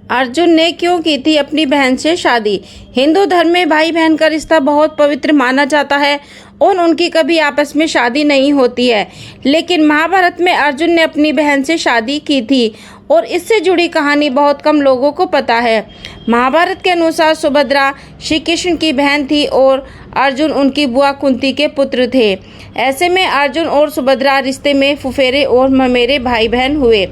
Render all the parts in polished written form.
अर्जुन ने क्यों की थी अपनी बहन से शादी। हिंदू धर्म में भाई बहन का रिश्ता बहुत पवित्र माना जाता है और उनकी कभी आपस में शादी नहीं होती है। लेकिन महाभारत में अर्जुन ने अपनी बहन से शादी की थी और इससे जुड़ी कहानी बहुत कम लोगों को पता है। महाभारत के अनुसार सुभद्रा श्री कृष्ण की बहन थी और अर्जुन उनकी बुआ कुंती के पुत्र थे। ऐसे में अर्जुन और सुभद्रा रिश्ते में फुफेरे और ममेरे भाई बहन हुए।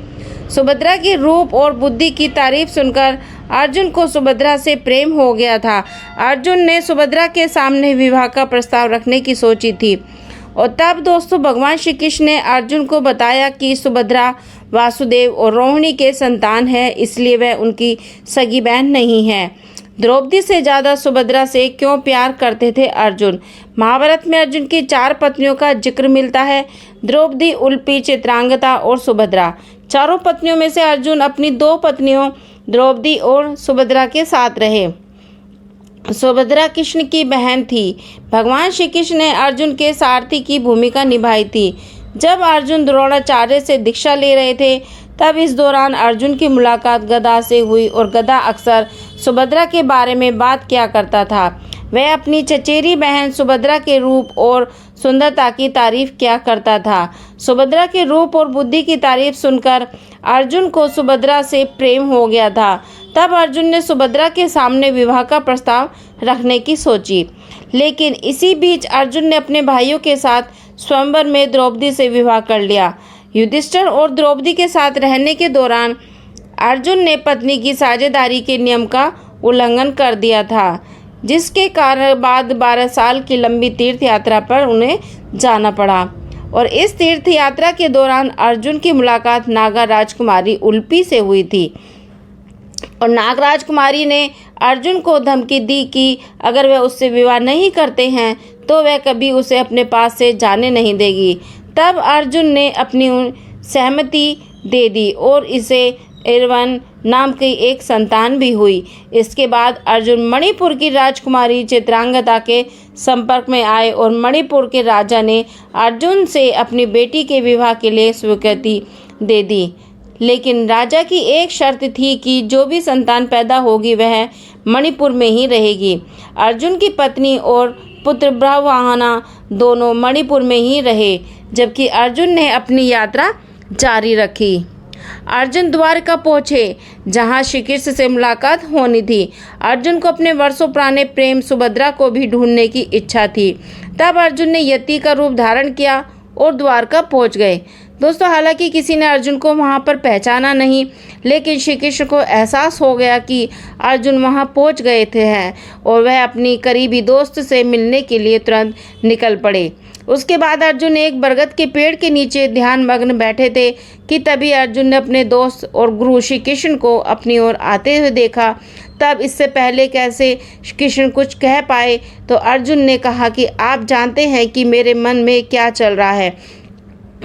सुभद्रा की रूप और बुद्धि की तारीफ सुनकर अर्जुन को सुभद्रा से प्रेम हो गया था। अर्जुन ने सुभद्रा के सामने विवाह का प्रस्ताव रखने की सोची थी और तब दोस्तों भगवान श्री कृष्ण ने अर्जुन को बताया कि सुभद्रा वासुदेव और रोहिणी के संतान है, इसलिए वह उनकी सगी बहन नहीं है। द्रौपदी से ज़्यादा सुभद्रा से क्यों प्यार करते थे अर्जुन। महाभारत में अर्जुन की 4 पत्नियों का जिक्र मिलता है, द्रौपदी, उल्पी, चित्रांगदा और सुभद्रा। चारों पत्नियों में से अर्जुन अपनी 2 पत्नियों द्रौपदी और सुभद्रा के साथ रहे। सुभद्रा कृष्ण की बहन थी। भगवान श्री कृष्ण ने अर्जुन के सारथी की भूमिका निभाई थी। जब अर्जुन द्रोणाचार्य से दीक्षा ले रहे थे तब इस दौरान अर्जुन की मुलाकात गदा से हुई और गदा अक्सर सुभद्रा के बारे में बात किया करता था। वह अपनी चचेरी बहन सुभद्रा के रूप और सुंदरता की तारीफ किया करता था। सुभद्रा के रूप और बुद्धि की तारीफ सुनकर अर्जुन को सुभद्रा से प्रेम हो गया था। तब अर्जुन ने सुभद्रा के सामने विवाह का प्रस्ताव रखने की सोची। लेकिन इसी बीच अर्जुन ने अपने भाइयों के साथ स्वयंवर में द्रौपदी से विवाह कर लिया। युधिष्ठिर और द्रौपदी के साथ रहने के दौरान अर्जुन ने पत्नी की साझेदारी के नियम का उल्लंघन कर दिया था, जिसके कारण बाद 12 साल की लंबी तीर्थ यात्रा पर उन्हें जाना पड़ा। और इस तीर्थ यात्रा के दौरान अर्जुन की मुलाकात नागा राजकुमारी उल्पी से हुई थी और नाग राजकुमारी ने अर्जुन को धमकी दी कि अगर वह उससे विवाह नहीं करते हैं तो वह कभी उसे अपने पास से जाने नहीं देगी। तब अर्जुन ने अपनी सहमति दे दी और इसे इरवन नाम की एक संतान भी हुई। इसके बाद अर्जुन मणिपुर की राजकुमारी चित्रांगदा के संपर्क में आए और मणिपुर के राजा ने अर्जुन से अपनी बेटी के विवाह के लिए स्वीकृति दे दी। लेकिन राजा की एक शर्त थी कि जो भी संतान पैदा होगी वह मणिपुर में ही रहेगी। अर्जुन की पत्नी और पुत्र ब्रह्मवाहना दोनों मणिपुर में ही रहे, जबकि अर्जुन ने अपनी यात्रा जारी रखी। अर्जुन द्वारका पहुँचे जहाँ श्री कृष्ण से मुलाकात होनी थी। अर्जुन को अपने वर्षों पुराने प्रेम सुभद्रा को भी ढूंढने की इच्छा थी। तब अर्जुन ने यति का रूप धारण किया और द्वारका पहुँच गए। दोस्तों हालांकि किसी ने अर्जुन को वहां पर पहचाना नहीं, लेकिन श्री कृष्ण को एहसास हो गया कि अर्जुन वहां पहुंच गए थे और वह अपनी करीबी दोस्त से मिलने के लिए तुरंत निकल पड़े। उसके बाद अर्जुन एक बरगद के पेड़ के नीचे ध्यान मग्न बैठे थे कि तभी अर्जुन ने अपने दोस्त और गुरु श्री कृष्ण को अपनी ओर आते हुए देखा। तब इससे पहले कैसे कृष्ण कुछ कह पाए तो अर्जुन ने कहा कि आप जानते हैं कि मेरे मन में क्या चल रहा है,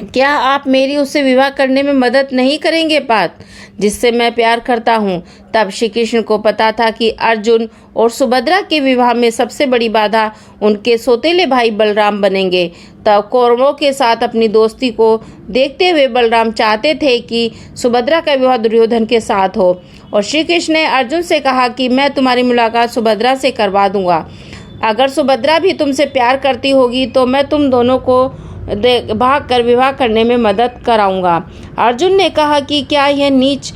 क्या आप मेरी उससे विवाह करने में मदद नहीं करेंगे पार्थ, जिससे मैं प्यार करता हूँ। तब श्री कृष्ण को पता था कि अर्जुन और सुभद्रा के विवाह में सबसे बड़ी बाधा उनके सौतेले भाई बलराम बनेंगे। तब कौरवों के साथ अपनी दोस्ती को देखते हुए बलराम चाहते थे कि सुभद्रा का विवाह दुर्योधन के साथ हो और श्री कृष्ण ने अर्जुन से कहा कि मैं तुम्हारी मुलाकात सुभद्रा से करवा दूंगा। अगर सुभद्रा भी तुमसे प्यार करती होगी तो मैं तुम दोनों को भाग कर विवाह करने में मदद कराऊंगा। अर्जुन ने कहा कि क्या यह नीच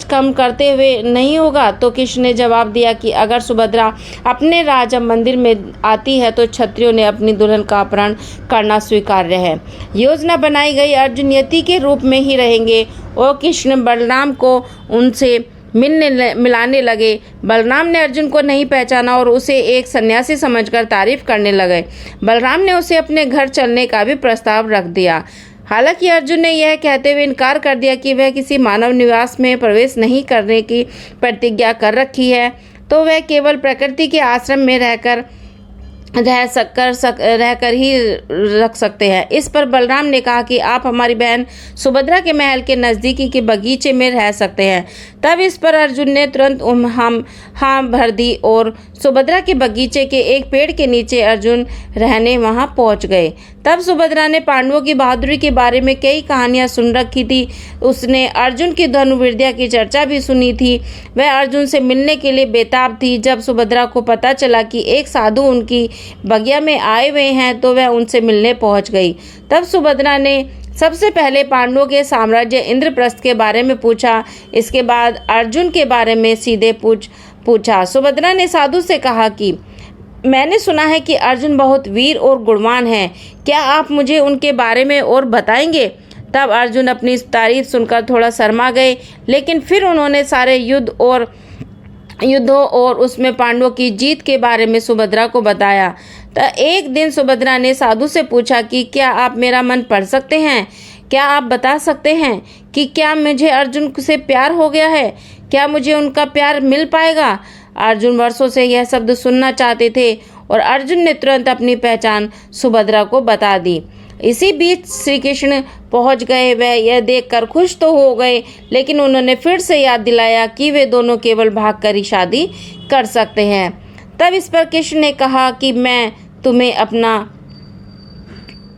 कम करते हुए नहीं होगा। तो कृष्ण ने जवाब दिया कि अगर सुभद्रा अपने राजा मंदिर में आती है तो क्षत्रियों ने अपनी दुल्हन का अपहरण करना स्वीकार्य है। योजना बनाई गई, अर्जुन यति के रूप में ही रहेंगे और कृष्ण बलराम को उनसे मिलाने लगे। बलराम ने अर्जुन को नहीं पहचाना और उसे एक सन्यासी समझकर तारीफ करने लगे। बलराम ने उसे अपने घर चलने का भी प्रस्ताव रख दिया। हालांकि अर्जुन ने यह कहते हुए इनकार कर दिया कि वह किसी मानव निवास में प्रवेश नहीं करने की प्रतिज्ञा कर रखी है, तो वह केवल प्रकृति के आश्रम में रहकर ही रख सकते हैं। इस पर बलराम ने कहा कि आप हमारी बहन सुभद्रा के महल के नज़दीकी के बगीचे में रह सकते हैं, तब इस पर अर्जुन ने तुरंत हम हाँ भर दी और सुभद्रा के बगीचे के एक पेड़ के नीचे अर्जुन रहने वहां पहुंच गए। तब सुभद्रा ने पांडवों की बहादुरी के बारे में कई कहानियां सुन रखी थी। उसने अर्जुन की धनुर्विद्या की चर्चा भी सुनी थी। वह अर्जुन से मिलने के लिए बेताब थी। जब सुभद्रा को पता चला कि एक साधु उनकी बगिया में आए हुए हैं तो वह उनसे मिलने पहुंच गई। तब सुभद्रा ने सबसे पहले पांडवों के साम्राज्य इंद्रप्रस्थ के बारे में पूछा। इसके बाद अर्जुन के बारे में सीधे पूछा। सुभद्रा ने साधु से कहा कि मैंने सुना है कि अर्जुन बहुत वीर और गुणवान हैं। क्या आप मुझे उनके बारे में और बताएंगे? तब अर्जुन अपनी तारीफ सुनकर थोड़ा शर्मा गए, लेकिन फिर उन्होंने सारे युद्धों और उसमें पांडवों की जीत के बारे में सुभद्रा को बताया। तो एक दिन सुभद्रा ने साधु से पूछा कि क्या आप मेरा मन पढ़ सकते हैं? क्या आप बता सकते हैं कि क्या मुझे अर्जुन से प्यार हो गया है? क्या मुझे उनका प्यार मिल पाएगा? अर्जुन वर्षों से यह शब्द सुनना चाहते थे और अर्जुन ने तुरंत अपनी पहचान सुभद्रा को बता दी। इसी बीच श्री कृष्ण पहुंच गए। वह यह देखकर खुश तो हो गए, लेकिन उन्होंने फिर से याद दिलाया कि वे दोनों केवल भागकर ही शादी कर सकते हैं। तब इस पर कृष्ण ने कहा कि मैं तुम्हें अपना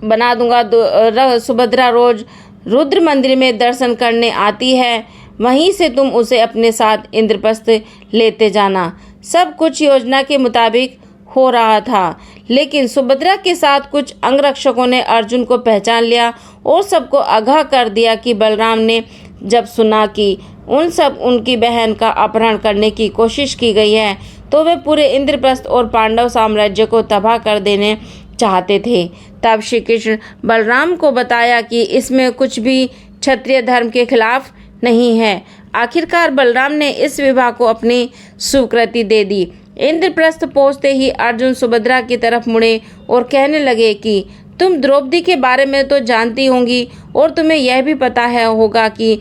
बना दूंगा। सुभद्रा रोज रुद्र मंदिर में दर्शन करने आती है, वहीं से तुम उसे अपने साथ इंद्रप्रस्थ लेते जाना। सब कुछ योजना के मुताबिक हो रहा था, लेकिन सुभद्रा के साथ कुछ अंगरक्षकों ने अर्जुन को पहचान लिया और सबको आगाह कर दिया कि बलराम ने जब सुना कि उनकी बहन का अपहरण करने की कोशिश की गई है तो वे पूरे इंद्रप्रस्थ और पांडव साम्राज्य को तबाह कर देने चाहते थे। तब श्री कृष्ण बलराम को बताया कि इसमें कुछ भी क्षत्रिय धर्म के खिलाफ नहीं है। आखिरकार बलराम ने इस विवाह को अपनी स्वीकृति दे दी। इंद्रप्रस्थ पहुंचते ही अर्जुन सुभद्रा की तरफ मुड़े और कहने लगे कि तुम द्रौपदी के बारे में तो जानती होंगी और तुम्हें यह भी पता होगा कि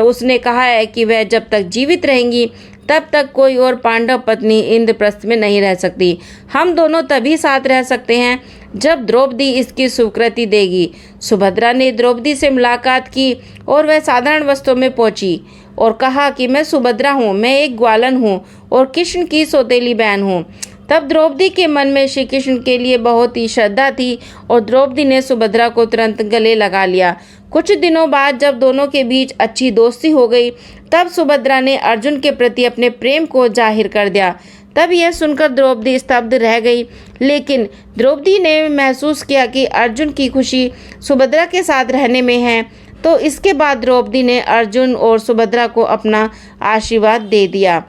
उसने कहा है कि वह जब तक जीवित रहेंगी तब तक कोई और पांडव पत्नी इंद्रप्रस्थ में नहीं रह सकती। हम दोनों तभी साथ रह सकते हैं जब द्रौपदी इसकी स्वीकृति देगी। सुभद्रा ने द्रौपदी से मुलाकात की और वह साधारण वस्त्रों में पहुंची और कहा कि मैं सुभद्रा हूँ, मैं एक ग्वालन हूँ और कृष्ण की सौतेली बहन हूँ। तब द्रौपदी के मन में श्री कृष्ण के लिए बहुत ही श्रद्धा थी और द्रौपदी ने सुभद्रा को तुरंत गले लगा लिया। कुछ दिनों बाद जब दोनों के बीच अच्छी दोस्ती हो गई, तब सुभद्रा ने अर्जुन के प्रति अपने प्रेम को जाहिर कर दिया। तब यह सुनकर द्रौपदी स्तब्ध रह गई, लेकिन द्रौपदी ने महसूस किया कि अर्जुन की खुशी सुभद्रा के साथ रहने में है। तो इसके बाद द्रौपदी ने अर्जुन और सुभद्रा को अपना आशीर्वाद दे दिया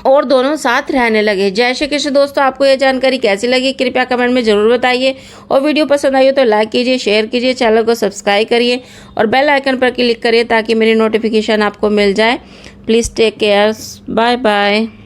और दोनों साथ रहने लगे। जय श्री कृष्ण। दोस्तों, आपको यह जानकारी कैसी लगी कृपया कमेंट में ज़रूर बताइए और वीडियो पसंद आई हो तो लाइक कीजिए, शेयर कीजिए, चैनल को सब्सक्राइब करिए और बेल आइकन पर क्लिक करिए ताकि मेरी नोटिफिकेशन आपको मिल जाए। Please take care. Bye bye.